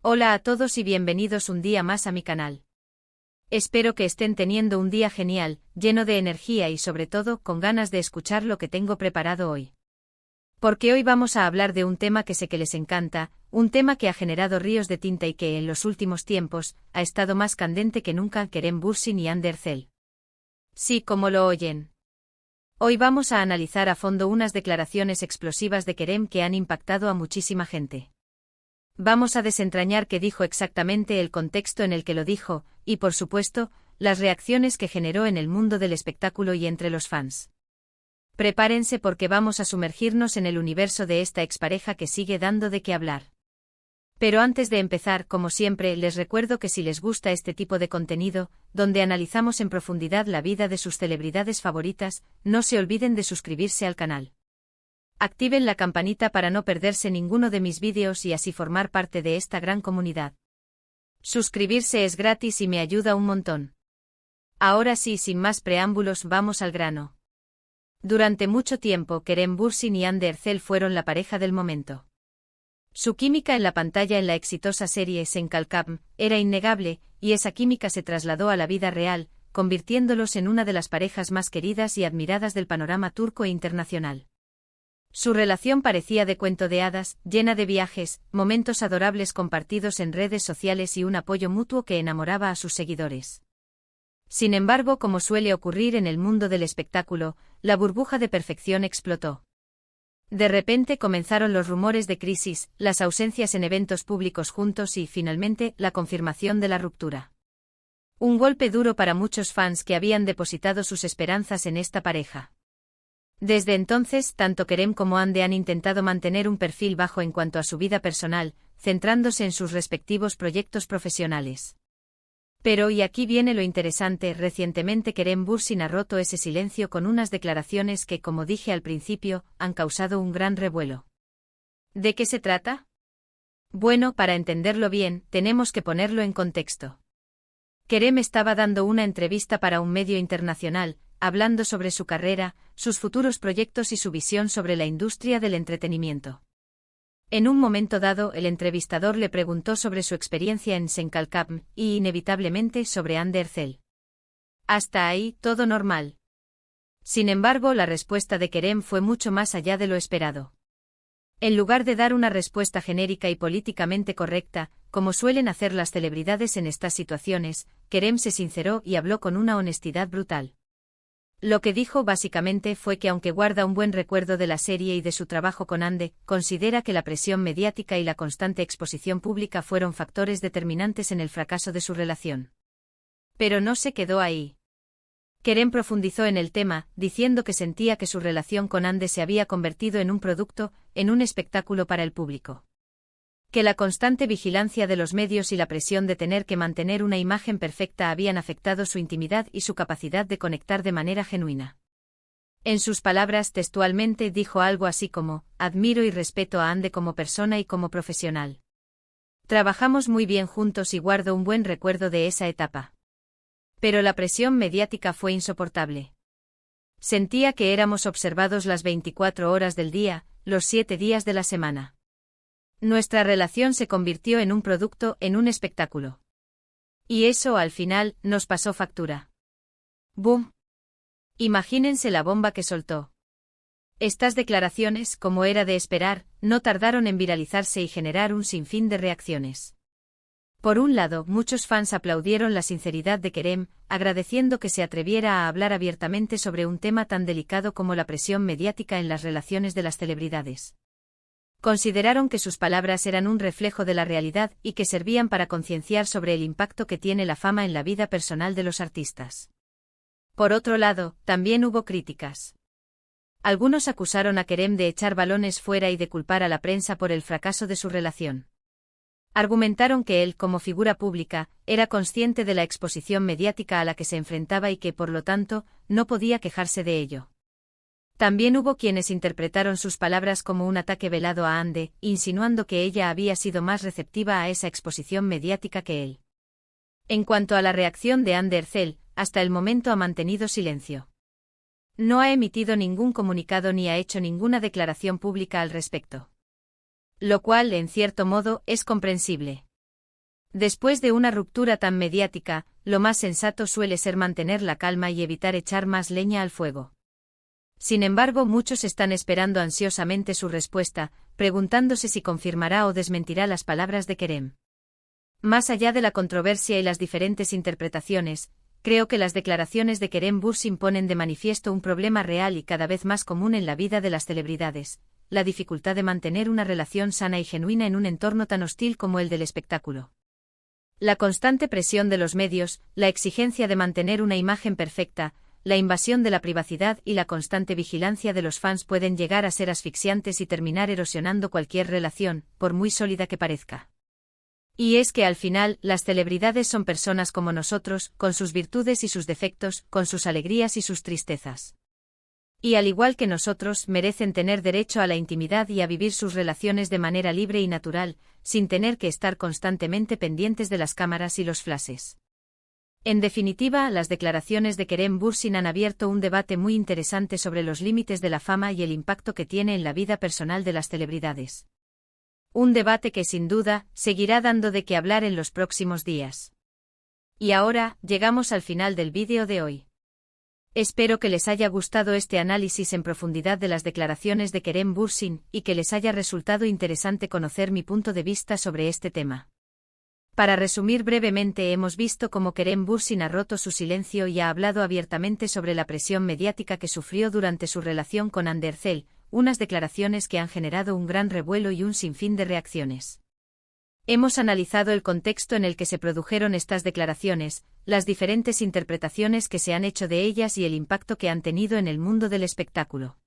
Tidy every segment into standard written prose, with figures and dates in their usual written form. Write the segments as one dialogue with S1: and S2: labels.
S1: Hola a todos y bienvenidos un día más a mi canal. Espero que estén teniendo un día genial, lleno de energía y sobre todo con ganas de escuchar lo que tengo preparado hoy. Porque hoy vamos a hablar de un tema que sé que les encanta, un tema que ha generado ríos de tinta y que en los últimos tiempos ha estado más candente que nunca: Kerem Bürsin y Hande Erçel. Sí, como lo oyen. Hoy vamos a analizar a fondo unas declaraciones explosivas de Kerem que han impactado a muchísima gente. Vamos a desentrañar qué dijo exactamente, el contexto en el que lo dijo, y por supuesto, las reacciones que generó en el mundo del espectáculo y entre los fans. Prepárense porque vamos a sumergirnos en el universo de esta expareja que sigue dando de qué hablar. Pero antes de empezar, como siempre, les recuerdo que si les gusta este tipo de contenido, donde analizamos en profundidad la vida de sus celebridades favoritas, no se olviden de suscribirse al canal. Activen la campanita para no perderse ninguno de mis vídeos y así formar parte de esta gran comunidad. Suscribirse es gratis y me ayuda un montón. Ahora sí, sin más preámbulos, vamos al grano. Durante mucho tiempo, Kerem Bürsin y Hande Erçel fueron la pareja del momento. Su química en la pantalla en la exitosa serie Sen Kalkam era innegable, y esa química se trasladó a la vida real, convirtiéndolos en una de las parejas más queridas y admiradas del panorama turco e internacional. Su relación parecía de cuento de hadas, llena de viajes, momentos adorables compartidos en redes sociales y un apoyo mutuo que enamoraba a sus seguidores. Sin embargo, como suele ocurrir en el mundo del espectáculo, la burbuja de perfección explotó. De repente comenzaron los rumores de crisis, las ausencias en eventos públicos juntos y, finalmente, la confirmación de la ruptura. Un golpe duro para muchos fans que habían depositado sus esperanzas en esta pareja. Desde entonces, tanto Kerem como Hande han intentado mantener un perfil bajo en cuanto a su vida personal, centrándose en sus respectivos proyectos profesionales. Pero, y aquí viene lo interesante, recientemente Kerem Bürsin ha roto ese silencio con unas declaraciones que, como dije al principio, han causado un gran revuelo. ¿De qué se trata? Bueno, para entenderlo bien, tenemos que ponerlo en contexto. Kerem estaba dando una entrevista para un medio internacional, hablando sobre su carrera, sus futuros proyectos y su visión sobre la industria del entretenimiento. En un momento dado, el entrevistador le preguntó sobre su experiencia en Sen Kalkam y, inevitablemente, sobre Hande Erçel. Hasta ahí, todo normal. Sin embargo, la respuesta de Kerem fue mucho más allá de lo esperado. En lugar de dar una respuesta genérica y políticamente correcta, como suelen hacer las celebridades en estas situaciones, Kerem se sinceró y habló con una honestidad brutal. Lo que dijo básicamente fue que aunque guarda un buen recuerdo de la serie y de su trabajo con Hande, considera que la presión mediática y la constante exposición pública fueron factores determinantes en el fracaso de su relación. Pero no se quedó ahí. Kerem profundizó en el tema, diciendo que sentía que su relación con Hande se había convertido en un producto, en un espectáculo para el público. Que la constante vigilancia de los medios y la presión de tener que mantener una imagen perfecta habían afectado su intimidad y su capacidad de conectar de manera genuina. En sus palabras, textualmente dijo algo así como: "Admiro y respeto a Hande como persona y como profesional. Trabajamos muy bien juntos y guardo un buen recuerdo de esa etapa. Pero la presión mediática fue insoportable. Sentía que éramos observados las 24 horas del día, los 7 días de la semana. Nuestra relación se convirtió en un producto, en un espectáculo. Y eso, al final, nos pasó factura". ¡Boom! Imagínense la bomba que soltó. Estas declaraciones, como era de esperar, no tardaron en viralizarse y generar un sinfín de reacciones. Por un lado, muchos fans aplaudieron la sinceridad de Kerem, agradeciendo que se atreviera a hablar abiertamente sobre un tema tan delicado como la presión mediática en las relaciones de las celebridades. Consideraron que sus palabras eran un reflejo de la realidad y que servían para concienciar sobre el impacto que tiene la fama en la vida personal de los artistas. Por otro lado, también hubo críticas. Algunos acusaron a Kerem de echar balones fuera y de culpar a la prensa por el fracaso de su relación. Argumentaron que él, como figura pública, era consciente de la exposición mediática a la que se enfrentaba y que, por lo tanto, no podía quejarse de ello. También hubo quienes interpretaron sus palabras como un ataque velado a Hande, insinuando que ella había sido más receptiva a esa exposición mediática que él. En cuanto a la reacción de Hande Erçel, hasta el momento ha mantenido silencio. No ha emitido ningún comunicado ni ha hecho ninguna declaración pública al respecto. Lo cual, en cierto modo, es comprensible. Después de una ruptura tan mediática, lo más sensato suele ser mantener la calma y evitar echar más leña al fuego. Sin embargo, muchos están esperando ansiosamente su respuesta, preguntándose si confirmará o desmentirá las palabras de Kerem. Más allá de la controversia y las diferentes interpretaciones, creo que las declaraciones de Kerem Bürsin ponen de manifiesto un problema real y cada vez más común en la vida de las celebridades: la dificultad de mantener una relación sana y genuina en un entorno tan hostil como el del espectáculo. La constante presión de los medios, la exigencia de mantener una imagen perfecta, la invasión de la privacidad y la constante vigilancia de los fans pueden llegar a ser asfixiantes y terminar erosionando cualquier relación, por muy sólida que parezca. Y es que al final, las celebridades son personas como nosotros, con sus virtudes y sus defectos, con sus alegrías y sus tristezas. Y al igual que nosotros, merecen tener derecho a la intimidad y a vivir sus relaciones de manera libre y natural, sin tener que estar constantemente pendientes de las cámaras y los flashes. En definitiva, las declaraciones de Kerem Bürsin han abierto un debate muy interesante sobre los límites de la fama y el impacto que tiene en la vida personal de las celebridades. Un debate que sin duda seguirá dando de qué hablar en los próximos días. Y ahora, llegamos al final del vídeo de hoy. Espero que les haya gustado este análisis en profundidad de las declaraciones de Kerem Bürsin y que les haya resultado interesante conocer mi punto de vista sobre este tema. Para resumir brevemente, hemos visto cómo Kerem Bürsin ha roto su silencio y ha hablado abiertamente sobre la presión mediática que sufrió durante su relación con Hande Erçel, unas declaraciones que han generado un gran revuelo y un sinfín de reacciones. Hemos analizado el contexto en el que se produjeron estas declaraciones, las diferentes interpretaciones que se han hecho de ellas y el impacto que han tenido en el mundo del espectáculo.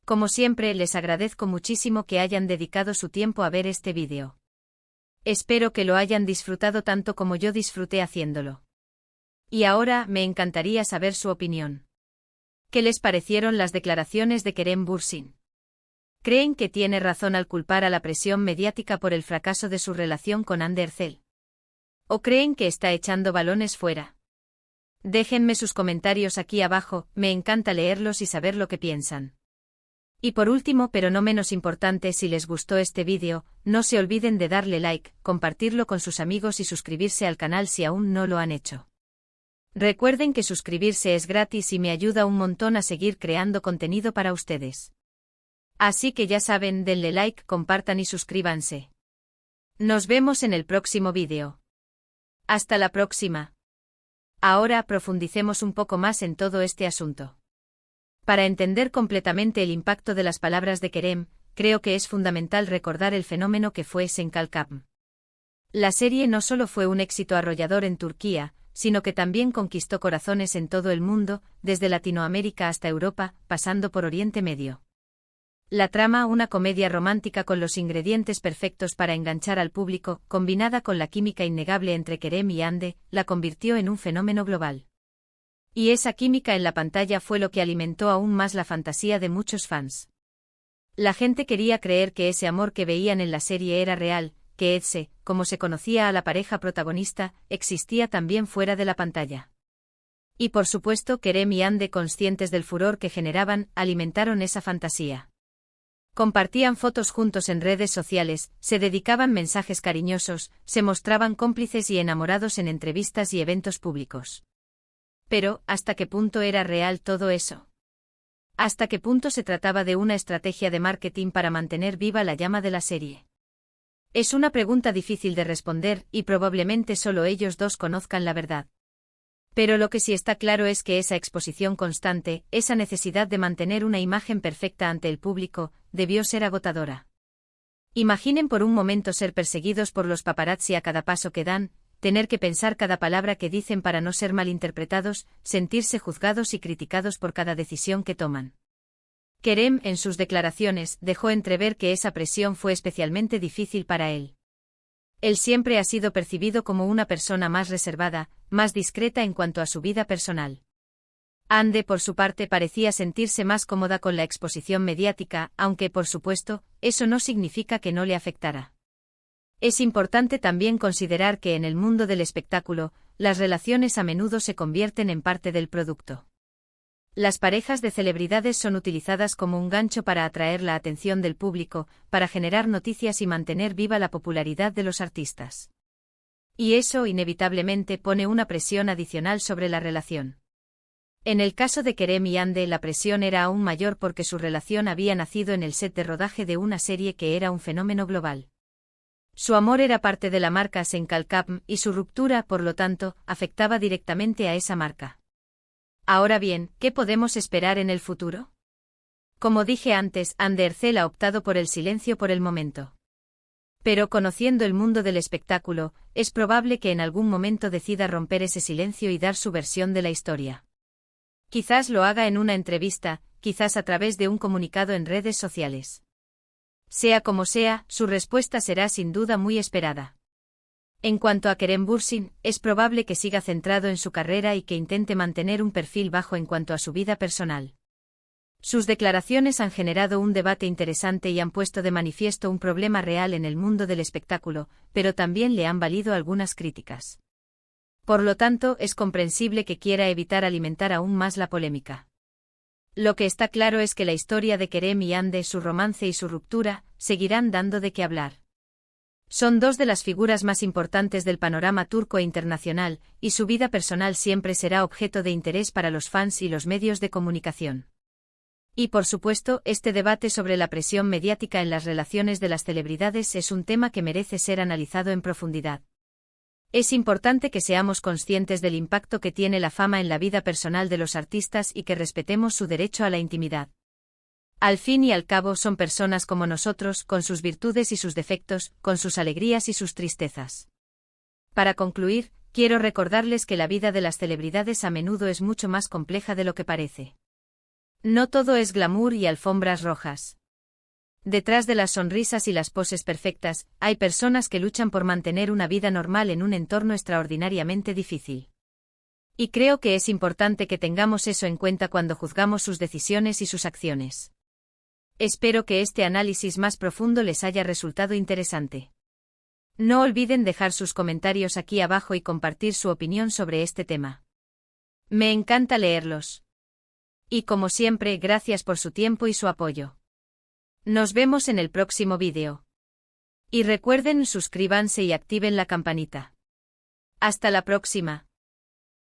S1: Como siempre, les agradezco muchísimo que hayan dedicado su tiempo a ver este vídeo. Espero que lo hayan disfrutado tanto como yo disfruté haciéndolo. Y ahora, me encantaría saber su opinión. ¿Qué les parecieron las declaraciones de Kerem Bürsin? ¿Creen que tiene razón al culpar a la presión mediática por el fracaso de su relación con Hande Erçel? ¿O creen que está echando balones fuera? Déjenme sus comentarios aquí abajo, me encanta leerlos y saber lo que piensan. Y por último, pero no menos importante, si les gustó este vídeo, no se olviden de darle like, compartirlo con sus amigos y suscribirse al canal si aún no lo han hecho. Recuerden que suscribirse es gratis y me ayuda un montón a seguir creando contenido para ustedes. Así que ya saben, denle like, compartan y suscríbanse. Nos vemos en el próximo vídeo. Hasta la próxima. Ahora profundicemos un poco más en todo este asunto. Para entender completamente el impacto de las palabras de Kerem, creo que es fundamental recordar el fenómeno que fue Senkalkam. La serie no solo fue un éxito arrollador en Turquía, sino que también conquistó corazones en todo el mundo, desde Latinoamérica hasta Europa, pasando por Oriente Medio. La trama, una comedia romántica con los ingredientes perfectos para enganchar al público, combinada con la química innegable entre Kerem y Hande, la convirtió en un fenómeno global. Y esa química en la pantalla fue lo que alimentó aún más la fantasía de muchos fans. La gente quería creer que ese amor que veían en la serie era real, que Ece, como se conocía a la pareja protagonista, existía también fuera de la pantalla. Y por supuesto, Kerem y Hande, conscientes del furor que generaban, alimentaron esa fantasía. Compartían fotos juntos en redes sociales, se dedicaban mensajes cariñosos, se mostraban cómplices y enamorados en entrevistas y eventos públicos. Pero, ¿hasta qué punto era real todo eso? ¿Hasta qué punto se trataba de una estrategia de marketing para mantener viva la llama de la serie? Es una pregunta difícil de responder, y probablemente solo ellos dos conozcan la verdad. Pero lo que sí está claro es que esa exposición constante, esa necesidad de mantener una imagen perfecta ante el público, debió ser agotadora. Imaginen por un momento ser perseguidos por los paparazzi a cada paso que dan, tener que pensar cada palabra que dicen para no ser malinterpretados, sentirse juzgados y criticados por cada decisión que toman. Kerem, en sus declaraciones, dejó entrever que esa presión fue especialmente difícil para él. Él siempre ha sido percibido como una persona más reservada, más discreta en cuanto a su vida personal. Hande, por su parte, parecía sentirse más cómoda con la exposición mediática, aunque, por supuesto, eso no significa que no le afectara. Es importante también considerar que en el mundo del espectáculo, las relaciones a menudo se convierten en parte del producto. Las parejas de celebridades son utilizadas como un gancho para atraer la atención del público, para generar noticias y mantener viva la popularidad de los artistas. Y eso inevitablemente pone una presión adicional sobre la relación. En el caso de Kerem y Ande, la presión era aún mayor porque su relación había nacido en el set de rodaje de una serie que era un fenómeno global. Su amor era parte de la marca Senkalkapm y su ruptura, por lo tanto, afectaba directamente a esa marca. Ahora bien, ¿qué podemos esperar en el futuro? Como dije antes, Ande Ercel ha optado por el silencio por el momento. Pero conociendo el mundo del espectáculo, es probable que en algún momento decida romper ese silencio y dar su versión de la historia. Quizás lo haga en una entrevista, quizás a través de un comunicado en redes sociales. Sea como sea, su respuesta será sin duda muy esperada. En cuanto a Kerem Bürsin, es probable que siga centrado en su carrera y que intente mantener un perfil bajo en cuanto a su vida personal. Sus declaraciones han generado un debate interesante y han puesto de manifiesto un problema real en el mundo del espectáculo, pero también le han valido algunas críticas. Por lo tanto, es comprensible que quiera evitar alimentar aún más la polémica. Lo que está claro es que la historia de Kerem y Ande, su romance y su ruptura, seguirán dando de qué hablar. Son dos de las figuras más importantes del panorama turco e internacional, y su vida personal siempre será objeto de interés para los fans y los medios de comunicación. Y por supuesto, este debate sobre la presión mediática en las relaciones de las celebridades es un tema que merece ser analizado en profundidad. Es importante que seamos conscientes del impacto que tiene la fama en la vida personal de los artistas y que respetemos su derecho a la intimidad. Al fin y al cabo son personas como nosotros, con sus virtudes y sus defectos, con sus alegrías y sus tristezas. Para concluir, quiero recordarles que la vida de las celebridades a menudo es mucho más compleja de lo que parece. No todo es glamour y alfombras rojas. Detrás de las sonrisas y las poses perfectas, hay personas que luchan por mantener una vida normal en un entorno extraordinariamente difícil. Y creo que es importante que tengamos eso en cuenta cuando juzgamos sus decisiones y sus acciones. Espero que este análisis más profundo les haya resultado interesante. No olviden dejar sus comentarios aquí abajo y compartir su opinión sobre este tema. Me encanta leerlos. Y como siempre, gracias por su tiempo y su apoyo. Nos vemos en el próximo vídeo. Y recuerden, suscríbanse y activen la campanita. Hasta la próxima.